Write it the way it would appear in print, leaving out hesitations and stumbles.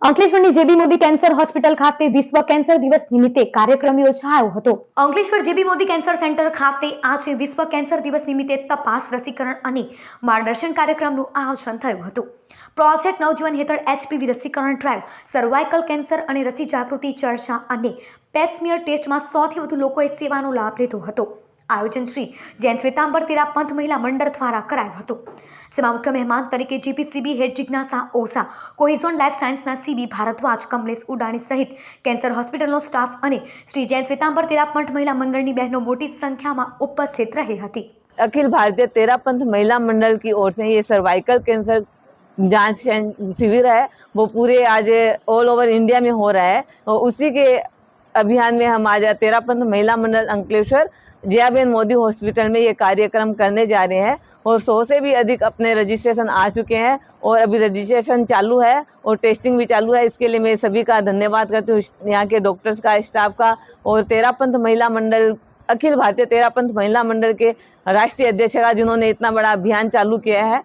અંકલેશ્વરની જેબી Modi cancer hospital ખાતે વિશ્વ cancer દિવસ નિમિત્તે કાર્યક્રમ યોજાયો હતો। અંકલેશ્વર જેબી મોદી કેન્સર સેન્ટર ખાતે આજે વિશ્વ કેન્સર દિવસ નિમિત્તે તપાસ, રસીકરણ અને માર્ગદર્શન કાર્યક્રમનું આયોજન થયું હતું। પ્રોજેક્ટ નવજીવન હેઠળ HPV રસીકરણ ડ્રાઈવ, સર્વાઇકલ કેન્સર અને રસી જાગૃતિ ચર્ચા અને પેપ્સમિયર ટેસ્ટમાં 100થી વધુ લોકોએ સેવાનો લાભ લીધો હતો। આયોજન શ્રી જૈન શ્વેતાંબર તેરા પંથ મહિલા મંડળ દ્વારા કરાયું હતું, જેમાં મુખ્ય મહેમાન તરીકે GPCB હેડ જિજ્ઞાસા ઓઝા, કોહિઝોન લાઈફ સાયન્સના CB ભારદ્વાજ, કમલેશ ઉડાણી સહિત કેન્સર હોસ્પિટલનો સ્ટાફ અને શ્રી જૈન શ્વેતાંબર તેરા પંથ મહિલા મંડળની બહેનો મોટી संख्याમાં ઉપસ્થિત રહી હતી। अखिल भारतीय तेरा पंथ महिला मंडल की ओर से ये सर्वाइकल कैंसर जांच शिविर है, वो पूरे आज ऑल ओवर इंडिया में हो रहा है। और उसी के अभियान में हम आज तेरा पंथ महिला मंडल अंकलेश्वर जयाबेन मोदी हॉस्पिटल में ये कार्यक्रम करने जा रहे हैं। और 100 से भी अधिक अपने रजिस्ट्रेशन आ चुके हैं और अभी रजिस्ट्रेशन चालू है और टेस्टिंग भी चालू है। इसके लिए मैं सभी का धन्यवाद करती हूँ, यहाँ के डॉक्टर्स का, स्टाफ का। और तेरा पंथ महिला मंडल, अखिल भारतीय तेरा पंथ महिला मंडल के राष्ट्रीय अध्यक्ष का, जिन्होंने इतना बड़ा अभियान चालू किया है,